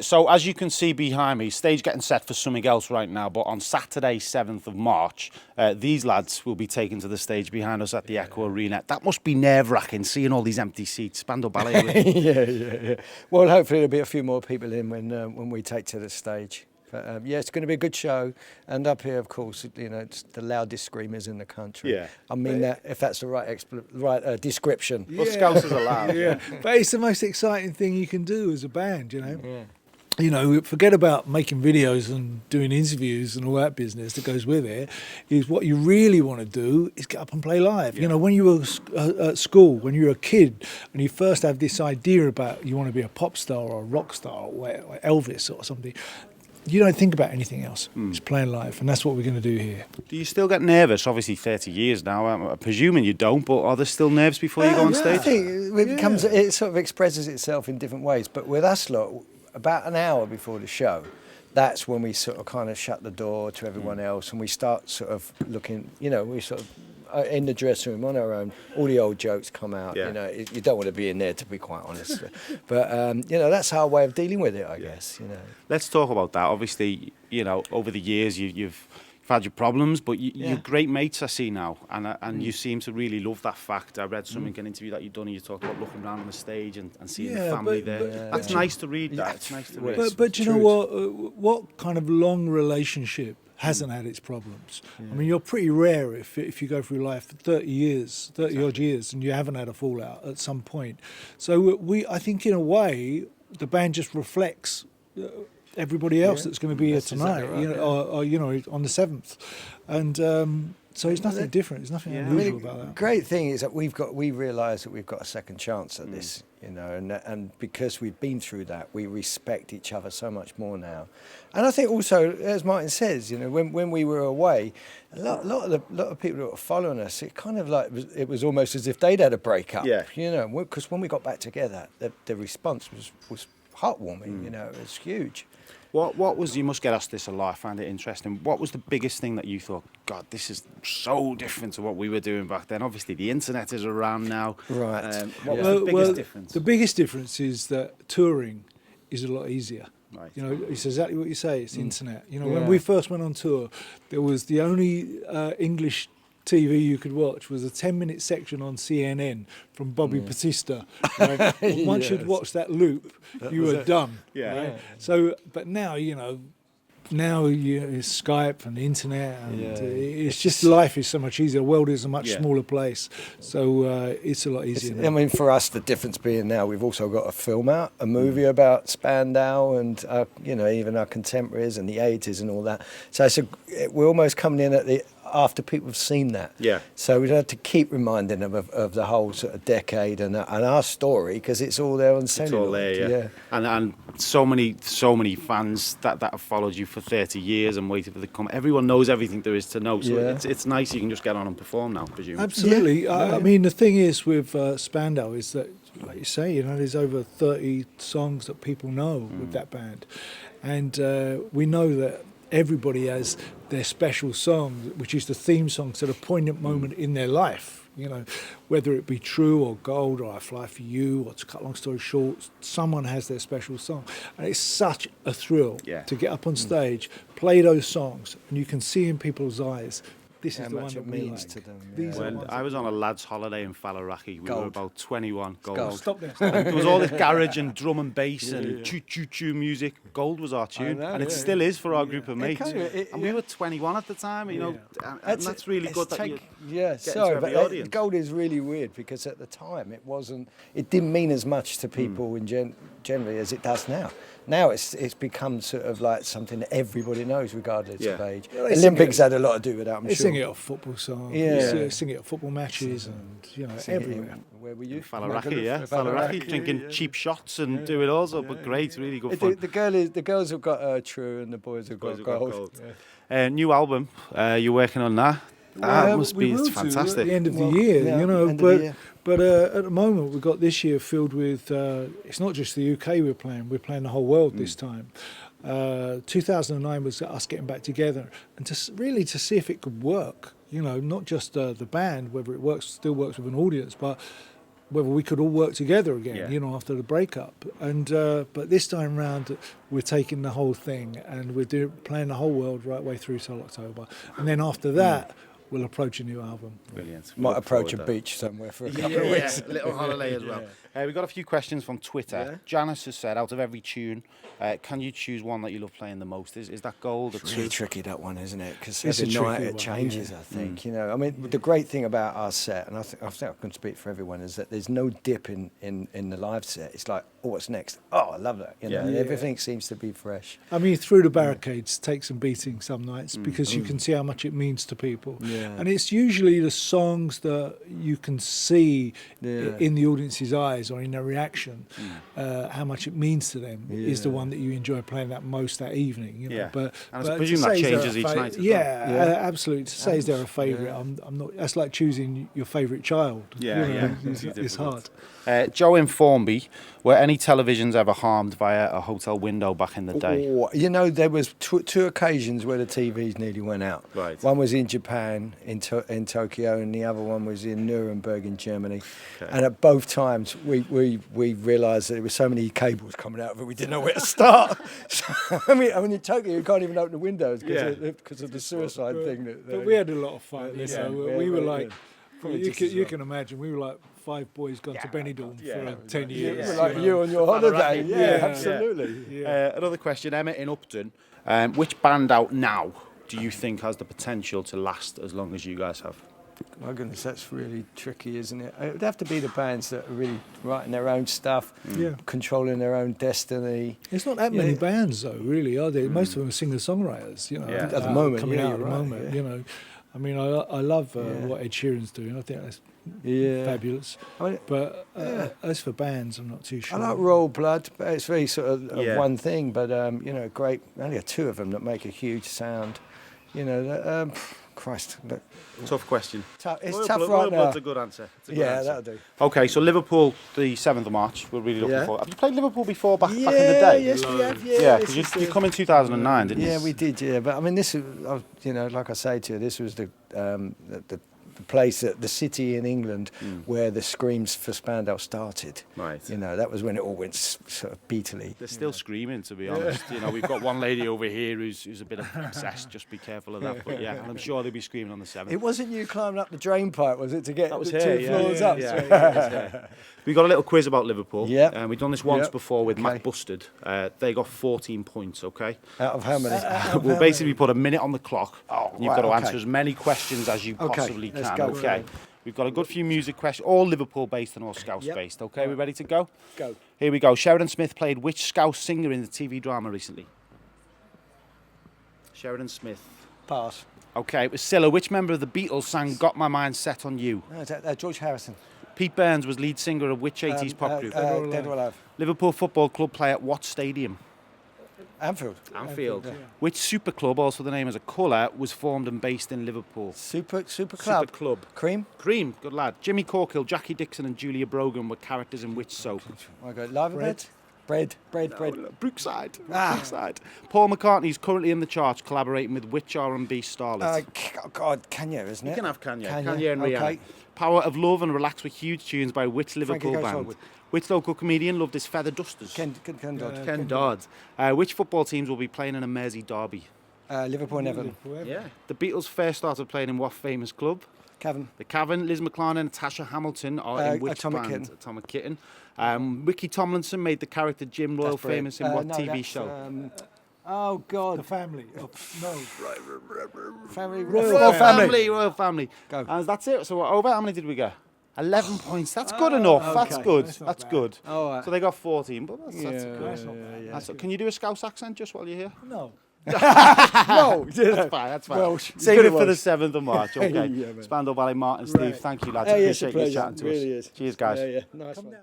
So as you can see behind me, stage getting set for something else right now, but on Saturday 7th of March, these lads will be taken to the stage behind us at the Echo Arena. That must be nerve-wracking, seeing all these empty seats. Spandau Ballet. Yeah. Well, hopefully there'll be a few more people in when we take to the stage. But yeah, it's going to be a good show. And up here, of course, you know, it's the loudest screamers in the country. Yeah. I mean that if that's the right description. Well, Scousers are loud. Yeah, but it's the most exciting thing you can do as a band, you know. Yeah. You know, forget about making videos and doing interviews and all that business that goes with it. Is what you really want to do is get up and play live. Yeah. You know, when you were at school, when you were a kid, and you first have this idea about you want to be a pop star or a rock star or Elvis or something, you don't think about anything else. It's playing live, and that's what we're going to do here. Do you still get nervous? Obviously 30 years now. I'm presuming you don't, but are there still nerves before you go on I stage? think it sort of expresses itself in different ways. But with us lot, about an hour before the show, that's when we sort of kind of shut the door to everyone else, and we start sort of looking, you know, we sort of in the dressing room on our own, all the old jokes come out. Yeah. You know, you don't want to be in there, to be quite honest. But you know, that's our way of dealing with it, I guess. You know. Let's talk about that. Obviously, you know, over the years you've had your problems, but you're great mates, I see now, and you seem to really love that fact. I read something in an interview that you've done, and you talked about looking around on the stage and seeing the family there. That's nice to read. That it's nice to read. But you know what kind of long relationship hasn't had its problems? I mean, you're pretty rare if you go through life for 30 odd years, and you haven't had a fallout at some point. So I think in a way, the band just reflects everybody else that's going to be here tonight, exactly right, or you know, on the 7th, and so it's nothing different. There's nothing unusual about that. The great thing is that we realise that we've got a second chance at this, you know, and because we've been through that, we respect each other so much more now. And I think also, as Martin says, you know, when we were away, a lot of people that were following us, it kind of like it was almost as if they'd had a breakup, you know, because when we got back together, the response was heartwarming, you know, it was huge. What was, you must get asked this a lot, I find it interesting, what was the biggest thing that you thought, God, this is so different to what we were doing back then? Obviously the internet is around now. Right. What was the biggest difference? The biggest difference is that touring is a lot easier. Right. You know, it's exactly what you say, it's internet. You know, when we first went on tour, there was the only English TV you could watch was a 10-minute section on CNN from Bobby Batista. Right? Once you'd watched that loop, you were done. Yeah. Right? So, but now, you know, it's Skype and the internet, and it's just life is so much easier. The world is a much smaller place, so it's a lot easier. I mean, for us, the difference being now we've also got a film out, a movie about Spandau, and you know, even our contemporaries and the 80s and all that. So we're almost coming in after people have seen that. Yeah. So we don't have to keep reminding them of the whole sort of decade and our story, because it's all there on celluloid. It's all there, And so many fans that have followed you for 30 years and waited for the come. Everyone knows everything there is to know. So it's nice you can just get on and perform now, presumably. Absolutely. Yeah. I mean, the thing is with Spandau is that, like you say, you know, there's over 30 songs that people know with that band, and we know that everybody has their special song, which is the theme song to the poignant moment in their life. You know, whether it be True or Gold or I Fly For You, or to cut long story short, someone has their special song. And it's such a thrill to get up on stage, play those songs, and you can see in people's eyes, this is the one that means to them. When I was on a lads' holiday in Faliraki, we were about 21. Gold. Stop there. There was all this garage and drum and bass and choo-choo-choo music. Gold was our tune, and it still is for our group of mates. And we were 21 at the time, you know, and that's really good that you get into every audience. Gold is really weird, because at the time it didn't mean as much to people in generally as it does now. Now it's become sort of like something that everybody knows, regardless of age. Olympics had a lot to do with that, I'm sure. They sing it at football songs, sing it at football matches, and you know, everywhere. Where were you? Faliraki, Faliraki, drinking cheap shots and doing all sorts, but great, really good fun. The girls have got True, and the boys have got Gold. New album, you're working on that. It's fantastic. At the end of the year, you know, but at the moment we've got this year filled with, it's not just the UK we're playing the whole world this time. 2009 was us getting back together and to see if it could work, you know, not just the band, whether it still works with an audience, but whether we could all work together again, Yeah. you know, after the breakup. And but this time round, we're taking the whole thing and we're playing the whole world right way through till October. And then after that, we'll approach a new album. Brilliant. We Might look approach a forward to that. beach somewhere for a couple of weeks. Yeah, little holiday as well. We've got a few questions from Twitter. Janice has said, out of every tune, can you choose one that you love playing the most? Is that gold? It's really tricky, that one, isn't it? Because It's a every night tricky it one, changes, yeah. I think. You know, I mean, the great thing about our set, and I think I can speak for everyone, is that there's no dip in the live set. It's like, oh, what's next? Oh, I love that. You know, Yeah. everything seems to be fresh. I mean, through the barricades, take some beating some nights because you can see how much it means to people. Yeah. And it's usually the songs that you can see in the audience's eyes or in their reaction, how much it means to them is the one that you enjoy playing that most that evening. You know? Yeah. But And I to presume that say is there changes a each night as well. Yeah, absolutely. To say is there a favourite? I'm not. That's like choosing your favourite child. Yeah, you know, yeah. It's hard. Joe in Formby, were any televisions ever harmed via a hotel window back in the day? Oh, you know, there was two occasions where the TVs nearly went out. Right. One was in Japan, in Tokyo, and the other one was in Nuremberg in Germany. Okay. And at both times, we realised that there were so many cables coming out of it, we didn't know where to start. So, I mean, in Tokyo, you can't even open the windows because of the suicide thing. But we had a lot of fun. You know, we were like, Probably just you as well. can imagine, we were like 5 boys gone to Benidorm for 10 You years. were like you know. you on your holiday. Yeah. Yeah, absolutely. Yeah. Another question, Emma in Upton. Which band out now do you think has the potential to last as long as you guys have? My goodness, that's really tricky, isn't it? It would have to be the bands that are really writing their own stuff, controlling their own destiny. It's not that many bands, though, really, are there? Most of them are singer-songwriters, you know. Yeah. At the moment, coming out at you're the right, moment, you know. I mean, I love what Ed Sheeran's doing. I think that's fabulous. I mean, But as for bands, I'm not too sure. I like Royal Blood, but it's very sort of, Yeah. one thing. But you know, great. Only two of them that make a huge sound. You know, Christ, look, Tough question. it's Royal tough Blood, right Royal now. Blood's a good answer. It's a good answer. that'll do. Okay, so Liverpool, the 7th of March, we're really looking Yeah. forward. Have you played Liverpool before back in the day? Yes, we have. Yeah, because you come in 2009, didn't you? Yeah, we did. Yeah, but I mean, this is, you know, like I say to you, this was the place, the city in England where the screams for Spandau started. Right. You know, that was when it all went sort of beatily. They're still screaming, to be honest. You know, we've got one lady over here who's a bit obsessed. Just be careful of that. But yeah, I'm sure they'll be screaming on the 7th. It wasn't you climbing up the drain pipe, was it, to get That was the her, 2 floors up? Yeah. We got a little quiz about Liverpool. Yeah. We've done this once Yep. before with Okay. Matt Bustard. They got 14 points, okay? Out of how many? We'll basically put a minute on the clock. Oh, and you've right, got to okay. answer as many questions as you possibly let's can, go. okay? We've got a good few music questions, all Liverpool-based and all Scouse-based, okay? We ready to go? Go. Here we go. Sheridan Smith played which Scouse singer in the TV drama recently? Sheridan Smith. Pass. Okay, it was Scylla. Which member of the Beatles sang Got My Mind Set on You? No, is that George Harrison? Pete Burns was lead singer of which 80s pop group? Dead or Alive. Liverpool Football Club play at what stadium? Anfield. Anfield. Which super club, also the name as a colour, was formed and based in Liverpool? Super Club. Super Club. Cream. Cream, good lad. Jimmy Corkill, Jackie Dixon and Julia Brogan were characters in which soap? I go Live Bread. Bread. Brookside. Brookside. Paul McCartney's currently in the charts collaborating with which R&B starlet? God, Kanye, isn't it? You can have Kanye. Kanye, Kanye and Rihanna. okay. Power of Love and Relax with huge tunes by which Liverpool Goes band? Forward. Which local comedian loved his feather dusters? Ken Dodd. Ken Dodd. Which football teams will be playing in a Mersey derby? Liverpool and Everton. Yeah. The Beatles first started playing in what famous club? Cavern. The Cavern. Liz McClarnon and Natasha Hamilton are in which Atomic band? Kitten. Atomic Kitten. Ricky Tomlinson made the character Jim Royal That's brilliant. famous in what No, TV that's, show? Oh God. The family. Oh, no. Family. Royal Family. Royal Family. Go. And that's it. So we're over. How many did we get? 11 points. That's good enough. That's okay. good. That's not That's bad. good. All right. So they got 14, but that's good. That's not bad. That's, can you do a Scouse accent just while you're here? No. No. That's fine. That's fine. Welsh. Save it for the Welsh. 7th of March. Okay. Yeah, man. Spandau Ballet, Martin, Steve. Right. Thank you, lads. Hey, it's a Appreciate you pleasure. chatting to Really us. is. Cheers, guys. Yeah. Nice one.